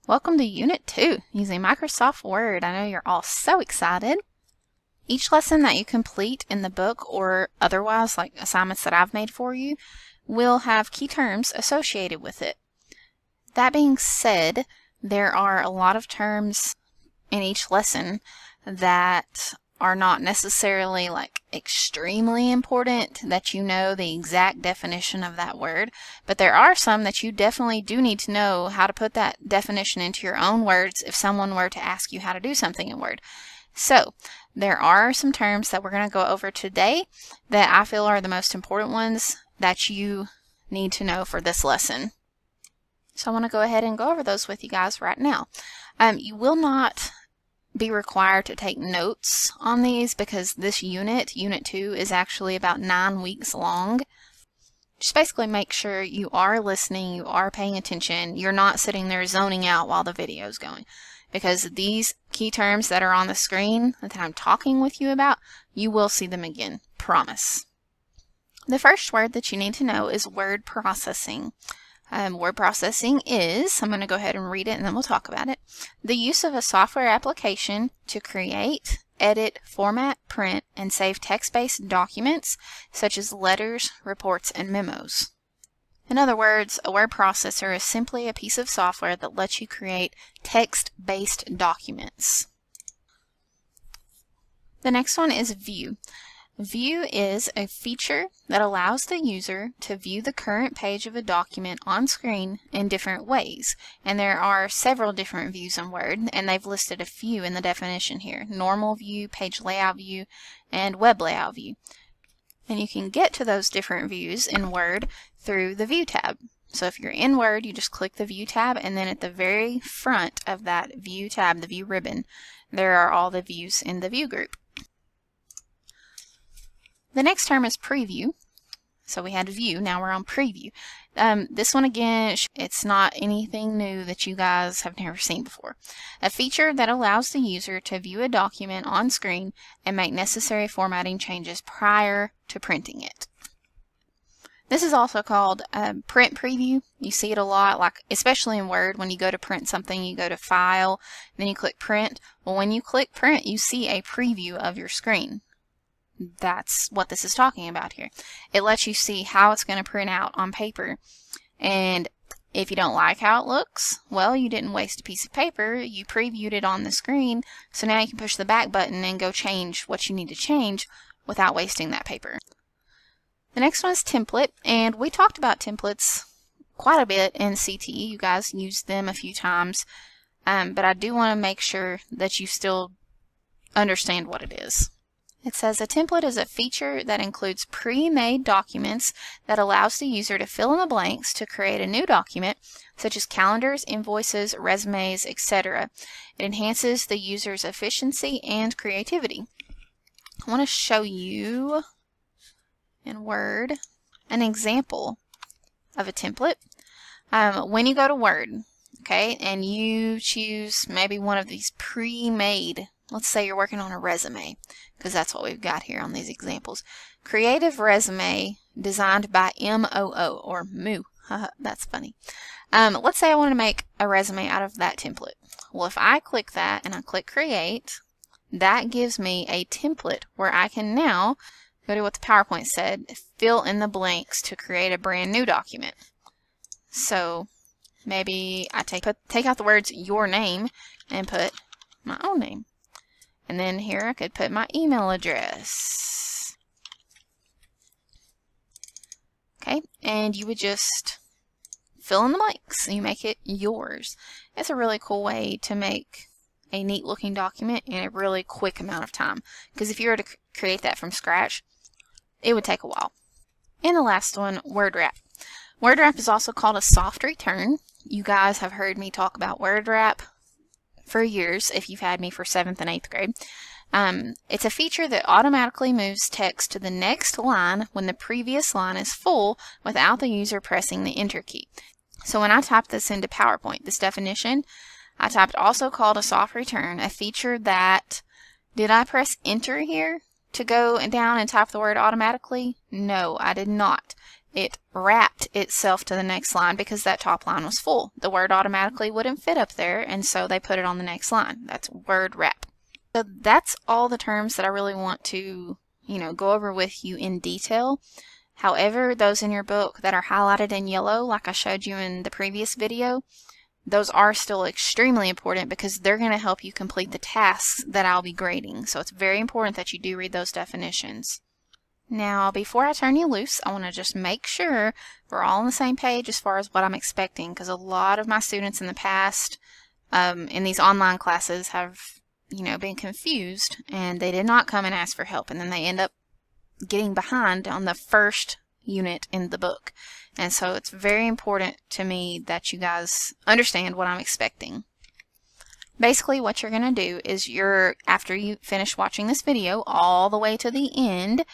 Welcome to Unit 2, using Microsoft Word. I know you're all so excited. Each lesson that you complete in the book or otherwise, like assignments that I've made for you, will have key terms associated with it. That being said, there are a lot of terms in each lesson that are not necessarily like extremely important that you know the exact definition of that word, but there are some that you definitely do need to know how to put that definition into your own words if someone were to ask you how to do something in Word. So there are some terms that we're going to go over today that I feel are the most important ones that you need to know for this lesson. So I want to go ahead and go over those with you guys right now. You will not be required to take notes on these because this Unit 2, is actually about 9 weeks long. Just basically make sure you are listening, you are paying attention, you're not sitting there zoning out while the video is going. Because these key terms that are on the screen that I'm talking with you about, you will see them again, promise. The first word that you need to know is word processing. Word processing is, I'm going to go ahead and read it and then we'll talk about it, the use of a software application to create, edit, format, print, and save text-based documents such as letters, reports, and memos. In other words, a word processor is simply a piece of software that lets you create text-based documents. The next one is view. View is a feature that allows the user to view the current page of a document on screen in different ways. And there are several different views in Word, and they've listed a few in the definition here. Normal view, page layout view, and web layout view. And you can get to those different views in Word through the View tab. So if you're in Word, you just click the View tab, and then at the very front of that View tab, the View ribbon, there are all the views in the View group. The next term is preview. So we had view, now we're on preview. This one again, it's not anything new that you guys have never seen before. A feature that allows the user to view a document on screen and make necessary formatting changes prior to printing it. This is also called print preview. You see it a lot, like especially in Word, when you go to print something, you go to File, then you click Print. Well, when you click Print, you see a preview of your screen. That's what this is talking about here. It lets you see how it's going to print out on paper. And if you don't like how it looks, well, you didn't waste a piece of paper. You previewed it on the screen. So now you can push the back button and go change what you need to change without wasting that paper. The next one is template. And we talked about templates quite a bit in CTE. You guys used them a few times. But I do want to make sure that you still understand what it is. It says a template is a feature that includes pre-made documents that allows the user to fill in the blanks to create a new document, such as calendars, invoices, resumes, etc. It enhances the user's efficiency and creativity. I want to show you in Word an example of a template. When you go to Word, okay, and you choose maybe one of these pre-made, let's say you're working on a resume, because that's what we've got here on these examples. Creative resume designed by MOO, or Moo. That's funny. Let's say I want to make a resume out of that template. Well, if I click that and I click Create, that gives me a template where I can now go to what the PowerPoint said, fill in the blanks to create a brand new document. So maybe I take out the words your name and put my own name. And then here I could put my email address. Okay, and you would just fill in the blanks. You make it yours. It's a really cool way to make a neat looking document in a really quick amount of time. Because if you were to create that from scratch, it would take a while. And the last one, word wrap. Word wrap is also called a soft return. You guys have heard me talk about word wrap for years if you've had me for 7th and 8th grade. It's a feature that automatically moves text to the next line when the previous line is full without the user pressing the enter key. So when I typed this into PowerPoint, this definition, I typed also called a soft return, a feature that, did I press enter here to go down and type the word automatically? No, I did not. it wrapped itself to the next line because that top line was full. The word automatically wouldn't fit up there, and so they put it on the next line. That's word wrap. So that's all the terms that I really want to, go over with you in detail. However, those in your book that are highlighted in yellow, like I showed you in the previous video, those are still extremely important because they're going to help you complete the tasks that I'll be grading. So it's very important that you do read those definitions. Now, before I turn you loose, I want to just make sure we're all on the same page as far as what I'm expecting, because a lot of my students in the past in these online classes have, been confused, and they did not come and ask for help, and then they end up getting behind on the first unit in the book. And so it's very important to me that you guys understand what I'm expecting. Basically, what you're going to do is after you finish watching this video all the way to the end,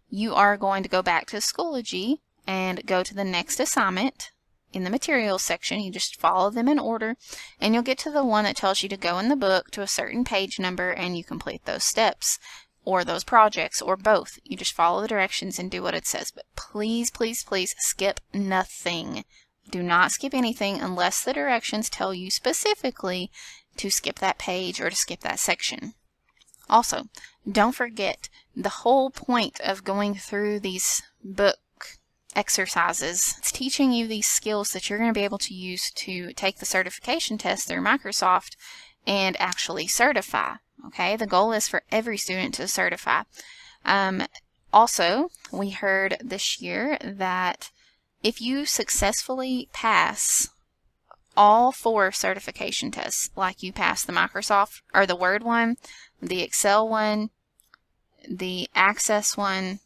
you are going to go back to Schoology and go to the next assignment in the materials section. You just follow them in order, and you'll get to the one that tells you to go in the book to a certain page number, and you complete those steps or those projects or both. You just follow the directions and do what it says. But please, please, please skip nothing. Do not skip anything unless the directions tell you specifically to skip that page or to skip that section. Also, don't forget, the whole point of going through these book exercises, it's teaching you these skills that you're going to be able to use to take the certification test through Microsoft and actually certify. Okay, the goal is for every student to certify. Also, we heard this year that if you successfully pass all 4 certification tests, like you pass the Microsoft or the Word one, the Excel one, the Access one,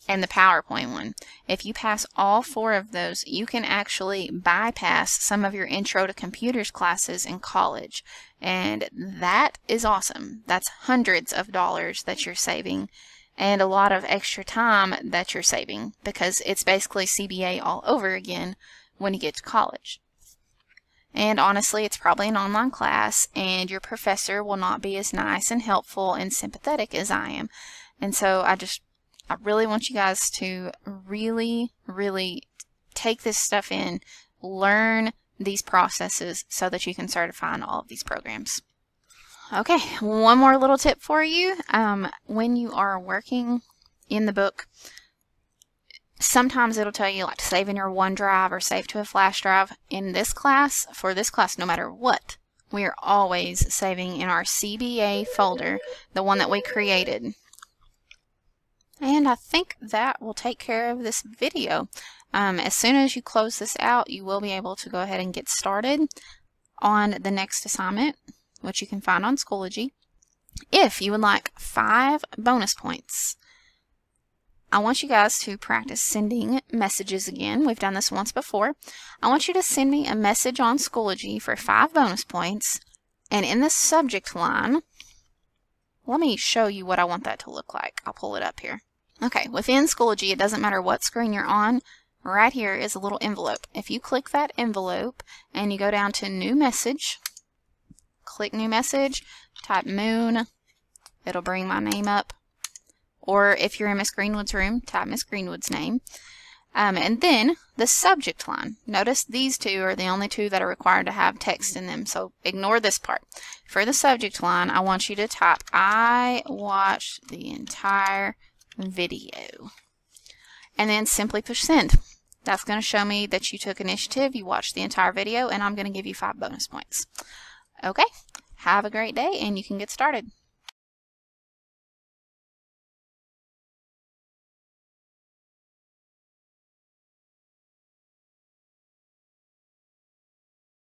and the PowerPoint one. If you pass all 4 of those, you can actually bypass some of your Intro to Computers classes in college. And that is awesome. That's hundreds of dollars that you're saving and a lot of extra time that you're saving, because it's basically CBA all over again when you get to college. And honestly, it's probably an online class, and your professor will not be as nice and helpful and sympathetic as I am. And so I really want you guys to really, really take this stuff in, learn these processes so that you can certify in all of these programs. Okay, one more little tip for you. When you are working in the book, sometimes it'll tell you like to save in your OneDrive or save to a flash drive. In this class, for this class, no matter what, we are always saving in our CBA folder, the one that we created. And I think that will take care of this video. As soon as you close this out, you will be able to go ahead and get started on the next assignment, which you can find on Schoology. If you would like 5 bonus points, I want you guys to practice sending messages again. We've done this once before. I want you to send me a message on Schoology for 5 bonus points, and in the subject line, let me show you what I want that to look like. I'll pull it up here. Okay, within Schoology, it doesn't matter what screen you're on, right here is a little envelope. If you click that envelope and you go down to New Message, click New Message, type Moon, it'll bring my name up. Or if you're in Miss Greenwood's room, type Miss Greenwood's name. And then the subject line. Notice these 2 are the only 2 that are required to have text in them, so ignore this part. For the subject line, I want you to type, I watched the entire video. And then simply push send. That's going to show me that you took initiative, you watched the entire video, and I'm going to give you 5 bonus points. Okay, have a great day, and you can get started.